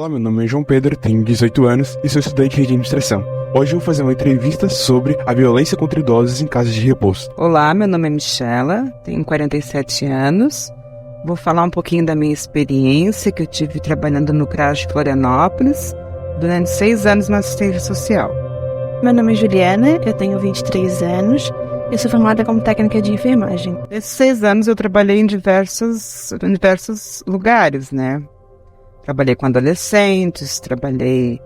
Olá, meu nome é João Pedro, tenho 18 anos e sou estudante de administração. Hoje eu vou fazer uma entrevista sobre a violência contra idosos em casas de repouso. Olá, meu nome é Michela, tenho 47 anos. Vou falar um pouquinho da minha experiência que eu tive trabalhando no CRAS de Florianópolis durante 6 anos na assistência social. Meu nome é Juliana, eu tenho 23 anos. Eu sou formada como técnica de enfermagem. Nesses 6 anos eu trabalhei em diversos lugares, né? Trabalhei com adolescentes, trabalhei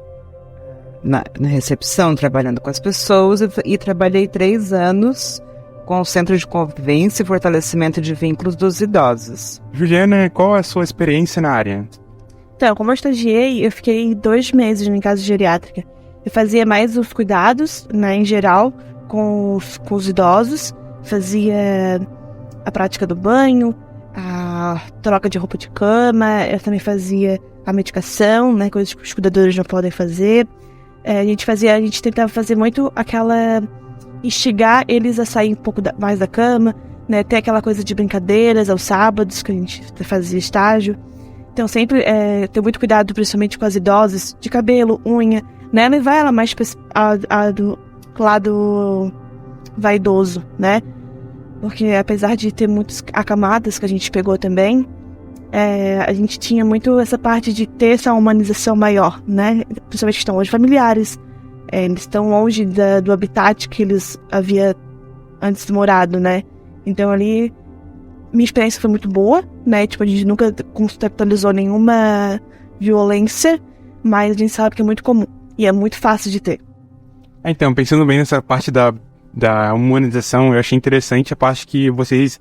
na recepção, trabalhando com as pessoas e trabalhei 3 anos com o Centro de Convivência e Fortalecimento de Vínculos dos Idosos. Juliana, qual é a sua experiência na área? Então, como eu estagiei, eu fiquei 2 meses em casa geriátrica. Eu fazia mais os cuidados, né, em geral, com os idosos. Fazia a prática do banho, a troca de roupa de cama. Eu também fazia a medicação, né, coisas que os cuidadores não podem fazer. A gente tentava fazer muito instigar eles a sair um pouco mais da cama, né, ter aquela coisa de brincadeiras aos sábados, que a gente fazia estágio. Então sempre ter muito cuidado, principalmente com as idosas, de cabelo, unha, né, levar ela mais do lado vaidoso, né, porque apesar de ter muitas acamadas que a gente pegou também, a gente tinha muito essa parte de ter essa humanização maior, né, principalmente que estão longe familiares, eles estão longe do habitat que eles havia antes morado, né, então ali minha experiência foi muito boa, né, tipo, a gente nunca conceptualizou nenhuma violência, mas a gente sabe que é muito comum e é muito fácil de ter. Então, pensando bem nessa parte da humanização, eu achei interessante a parte que vocês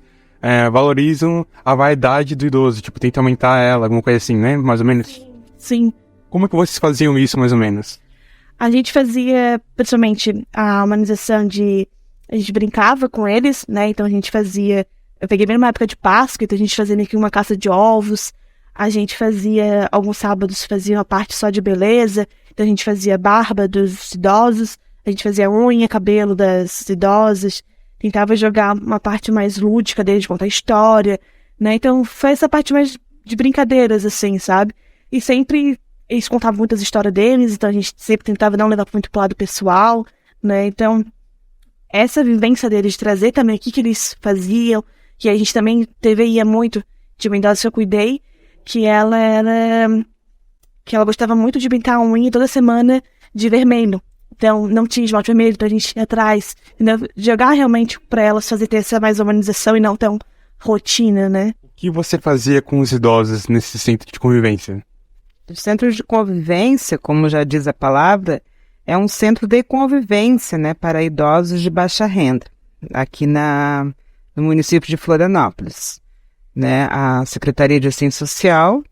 valorizam a vaidade do idoso, tipo, tentam aumentar ela, alguma coisa assim, né, mais ou menos? Sim. Como é que vocês faziam isso, mais ou menos? A gente fazia, principalmente, a humanização a gente brincava com eles, né, então a gente fazia. Eu peguei bem numa época de Páscoa, então a gente fazia aqui uma caça de ovos. A gente fazia, alguns sábados, fazia uma parte só de beleza. Então a gente fazia barba dos idosos. A gente fazia unha, cabelo das idosas. Tentava jogar uma parte mais lúdica deles, contar história, né? Então foi essa parte mais de brincadeiras, assim, sabe? E sempre eles contavam muitas histórias deles, então a gente sempre tentava não levar muito pro lado pessoal, né? Então essa vivência deles, de trazer também o que eles faziam, que a gente também ia muito de uma idosa que eu cuidei, que ela gostava muito de pintar a unha toda semana de vermelho. Então, não tinha esmalte vermelho pra gente ir atrás. Entendeu? Jogar realmente pra elas ter essa mais humanização e não tão rotina, né? O que você fazia com os idosos nesse centro de convivência? O Centro de Convivência, como já diz a palavra, é um centro de convivência, né, para idosos de baixa renda, aqui no município de Florianópolis, né? A Secretaria de Assistência Social,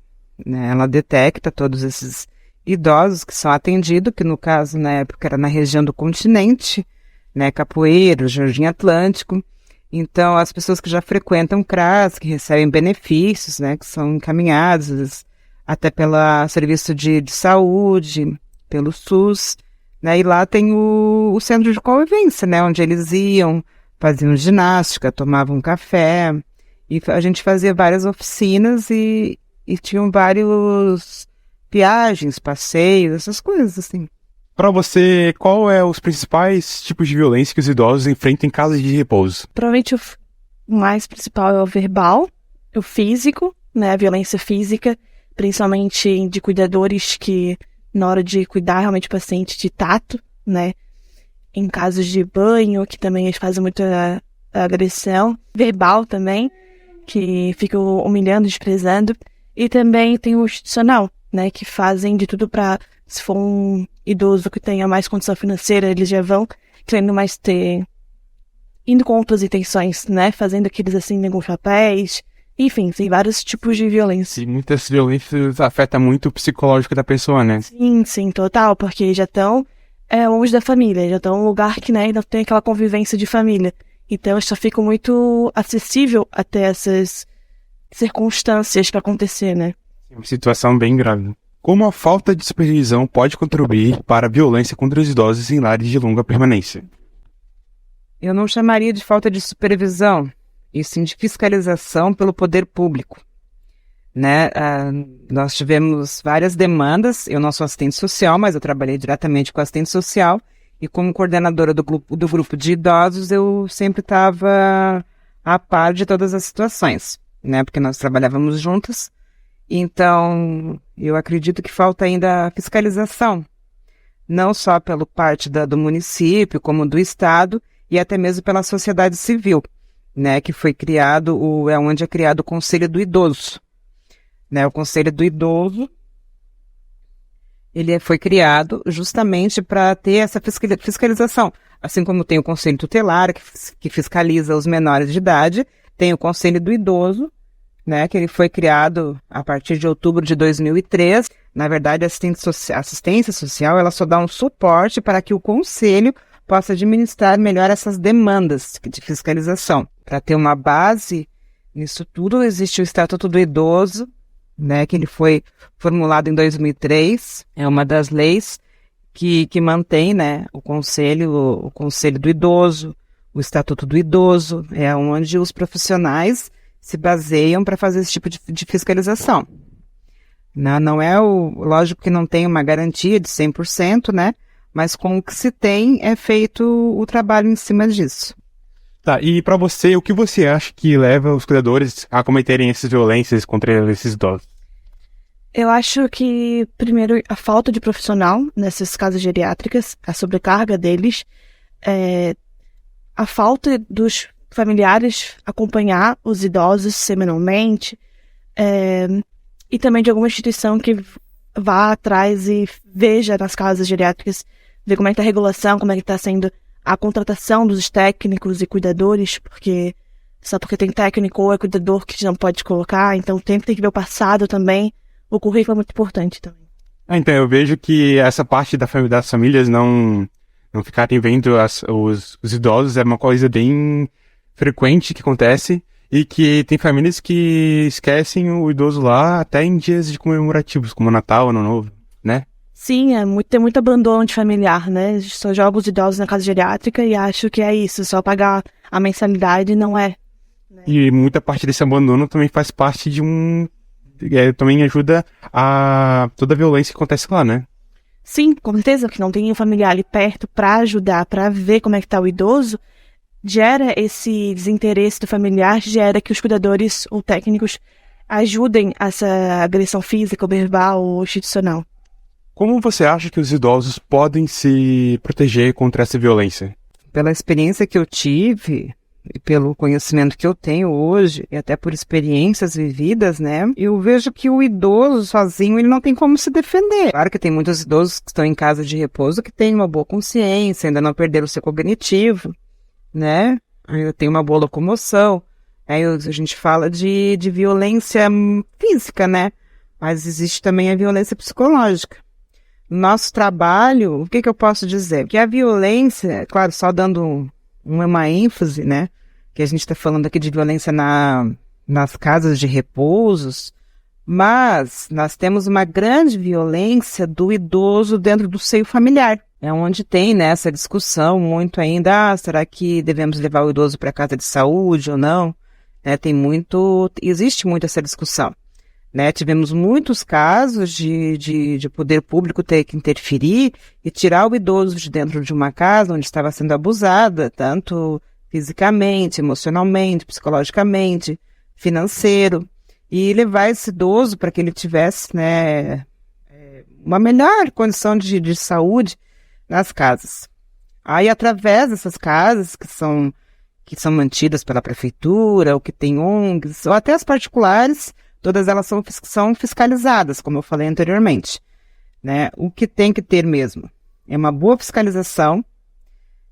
né, ela detecta todos esses idosos que são atendidos, que no caso, na época, era na região do continente, né, Capoeiro, Jardim Atlântico. Então, as pessoas que já frequentam o CRAS, que recebem benefícios, né, que são encaminhados até pelo Serviço de Saúde, pelo SUS, né, e lá tem o Centro de Convivência, né, onde eles iam, faziam ginástica, tomavam café, e a gente fazia várias oficinas e tinham vários viagens, passeios, essas coisas assim. Para você, qual é os principais tipos de violência que os idosos enfrentam em casas de repouso? Provavelmente o mais principal é o verbal, o físico, né, a violência física, principalmente de cuidadores que, na hora de cuidar realmente do paciente, de tato, né, em casos de banho, que também eles fazem muita agressão, verbal também, que ficam humilhando, desprezando, e também tem o institucional, né, que fazem de tudo para, se for um idoso que tenha mais condição financeira, eles já vão querendo mais indo com outras intenções, né, fazendo aqueles assim, negam papéis, enfim, tem vários tipos de violência. E muitas violências afetam muito o psicológico da pessoa, né? Sim, total, porque já estão longe da família, já estão em um lugar que, né, não tem aquela convivência de família. Então, só fica muito acessível até essas circunstâncias para acontecer, né? É uma situação bem grave. Como a falta de supervisão pode contribuir para a violência contra os idosos em lares de longa permanência? Eu não chamaria de falta de supervisão, e sim de fiscalização pelo poder público. né? Nós tivemos várias demandas. Eu não sou assistente social, mas eu trabalhei diretamente com assistente social. E como coordenadora do grupo de idosos, eu sempre estava a par de todas as situações, né? Porque nós trabalhávamos juntas. Então, eu acredito que falta ainda a fiscalização, não só pela parte do município, como do Estado, e até mesmo pela sociedade civil, né? Que foi criado, onde é criado o Conselho do Idoso. Né, o Conselho do Idoso, ele foi criado justamente para ter essa fiscalização. Assim como tem o Conselho Tutelar, que fiscaliza os menores de idade, tem o Conselho do Idoso, né, que ele foi criado a partir de outubro de 2003. Na verdade, a assistência social ela só dá um suporte para que o Conselho possa administrar melhor essas demandas de fiscalização. Para ter uma base nisso tudo, existe o Estatuto do Idoso, né, que ele foi formulado em 2003, é uma das leis que mantém, né, o Conselho do Idoso, o Estatuto do Idoso, é onde os profissionais se baseiam para fazer esse tipo de fiscalização. Não é lógico que não tem uma garantia de 100%, né, mas com o que se tem é feito o trabalho em cima disso. Tá, e pra você, o que você acha que leva os cuidadores a cometerem essas violências contra esses idosos? Eu acho que, primeiro, a falta de profissional nessas casas geriátricas, a sobrecarga deles, a falta dos familiares acompanhar os idosos semanalmente, e também de alguma instituição que vá atrás e veja nas casas geriátricas, ver como é que está a regulação, como é que está sendo a contratação dos técnicos e cuidadores, porque só porque tem técnico ou é cuidador que não pode colocar, então tem que ver o passado também. O currículo é muito importante também. Então, eu vejo que essa parte das famílias não ficarem vendo os idosos é uma coisa bem frequente que acontece e que tem famílias que esquecem o idoso lá até em dias de comemorativos, como Natal, Ano Novo, né? Sim, tem muito abandono de familiar, né? Só joga os idosos na casa geriátrica e acho que é isso, só pagar a mensalidade não é. Né? E muita parte desse abandono também faz parte de também ajuda a toda a violência que acontece lá, né? Sim, com certeza, que não tem um familiar ali perto para ajudar, para ver como é que tá o idoso, gera esse desinteresse do familiar, gera que os cuidadores ou técnicos ajudem essa agressão física, ou verbal ou institucional. Como você acha que os idosos podem se proteger contra essa violência? Pela experiência que eu tive e pelo conhecimento que eu tenho hoje, e até por experiências vividas, né, eu vejo que o idoso sozinho, ele não tem como se defender. Claro que tem muitos idosos que estão em casa de repouso que têm uma boa consciência, ainda não perderam o seu cognitivo, né, ainda tem uma boa locomoção. Aí a gente fala de violência física, né, mas existe também a violência psicológica. Nosso trabalho, o que eu posso dizer? Que a violência, claro, só dando uma ênfase, né? Que a gente está falando aqui de violência nas casas de repousos, mas nós temos uma grande violência do idoso dentro do seio familiar. É onde tem, né, essa discussão muito ainda, será que devemos levar o idoso para a casa de saúde ou não? Existe muito essa discussão. Né, tivemos muitos casos de poder público ter que interferir e tirar o idoso de dentro de uma casa onde estava sendo abusada, tanto fisicamente, emocionalmente, psicologicamente, financeiro, e levar esse idoso para que ele tivesse, né, uma melhor condição de saúde nas casas. Aí, através dessas casas que são mantidas pela prefeitura, ou que tem ONGs, ou até as particulares, todas elas são fiscalizadas, como eu falei anteriormente, né? O que tem que ter mesmo é uma boa fiscalização,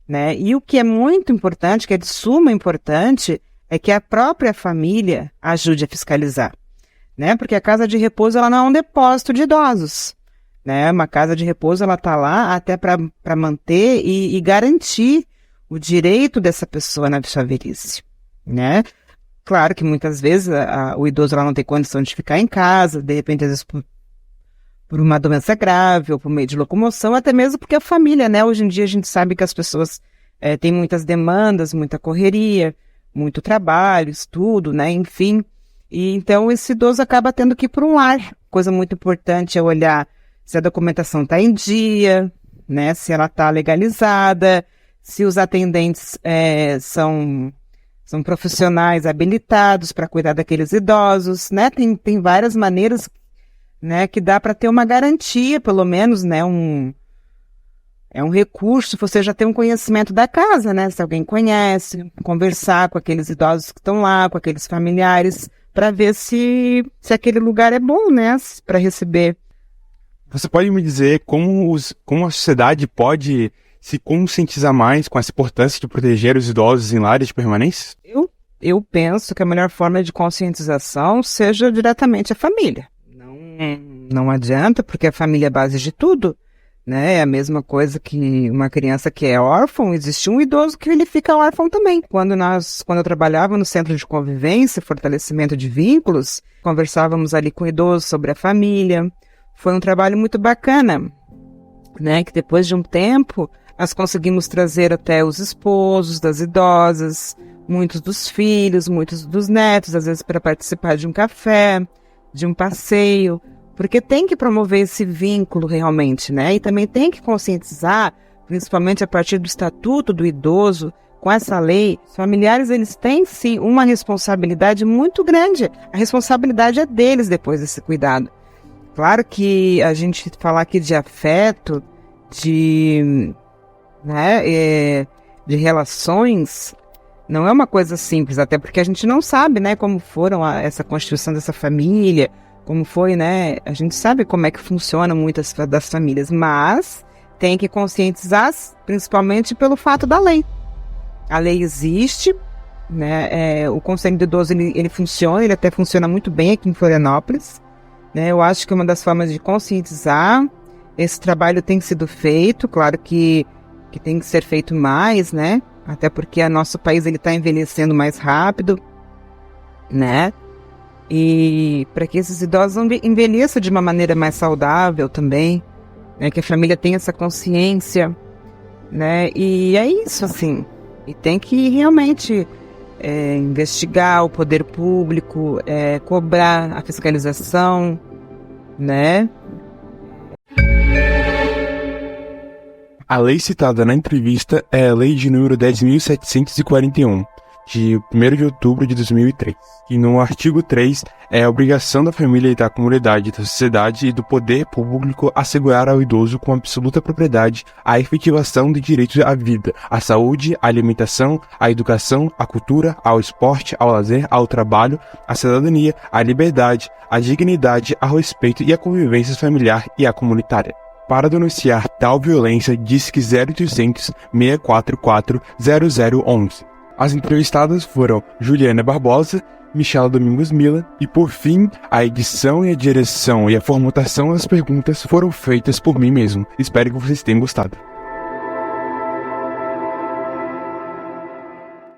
né? E o que é muito importante, que é de suma importância, é que a própria família ajude a fiscalizar, né? Porque a casa de repouso ela não é um depósito de idosos, né? Uma casa de repouso ela está lá até para manter e garantir o direito dessa pessoa na sua velhice, né? Claro que muitas vezes o idoso ela não tem condição de ficar em casa, de repente às vezes por uma doença grave ou por meio de locomoção, até mesmo porque a família, né? Hoje em dia a gente sabe que as pessoas têm muitas demandas, muita correria, muito trabalho, estudo, né? Enfim, E então esse idoso acaba tendo que ir para um lar. Coisa muito importante é olhar se a documentação está em dia, né? Se ela está legalizada, se os atendentes são profissionais habilitados para cuidar daqueles idosos, né? Tem várias maneiras, né, que dá para ter uma garantia, pelo menos, né? É um recurso, você já tem um conhecimento da casa, né? Se alguém conhece, conversar com aqueles idosos que estão lá, com aqueles familiares, para ver se aquele lugar é bom, né? Para receber. Você pode me dizer como a sociedade pode se conscientizar mais com essa importância de proteger os idosos em lares de permanência? Eu penso que a melhor forma de conscientização seja diretamente a família. Não adianta, porque a família é a base de tudo, né? É a mesma coisa que uma criança que é órfã, existe um idoso que ele fica órfão também. Quando eu trabalhava no centro de convivência, fortalecimento de vínculos, conversávamos ali com o idoso sobre a família. Foi um trabalho muito bacana, né? Que depois de um tempo, nós conseguimos trazer até os esposos das idosas, muitos dos filhos, muitos dos netos, às vezes para participar de um café, de um passeio, porque tem que promover esse vínculo realmente, né? E também tem que conscientizar, principalmente a partir do Estatuto do Idoso, com essa lei, os familiares eles têm sim uma responsabilidade muito grande. A responsabilidade é deles depois desse cuidado. Claro que a gente falar aqui de afeto, de relações, não é uma coisa simples, até porque a gente não sabe, né, como foram essa constituição dessa família, como foi, né, a gente sabe como é que funcionam muitas das famílias, mas tem que conscientizar, principalmente pelo fato da lei. A lei existe, né, o Conselho de Idoso, ele funciona, ele até funciona muito bem aqui em Florianópolis, né, eu acho que uma das formas de conscientizar, esse trabalho tem sido feito, claro que tem que ser feito mais, né, até porque o nosso país está envelhecendo mais rápido, né? E para que esses idosos envelheçam de uma maneira mais saudável também, né? Que a família tenha essa consciência, né? E é isso, assim. E tem que realmente investigar o poder público, cobrar a fiscalização, né? A lei citada na entrevista é a Lei de número 10.741, de 1º de outubro de 2003, e no artigo 3 é a obrigação da família e da comunidade, da sociedade e do poder público assegurar ao idoso com absoluta propriedade a efetivação de direitos à vida, à saúde, à alimentação, à educação, à cultura, ao esporte, ao lazer, ao trabalho, à cidadania, à liberdade, à dignidade, ao respeito e à convivência familiar e à comunitária. Para denunciar tal violência, disque 0800 644 0011. As entrevistadas foram Juliana Barbosa, Michela Domingos Mila e, por fim, a edição e a direção e a formatação das perguntas foram feitas por mim mesmo. Espero que vocês tenham gostado.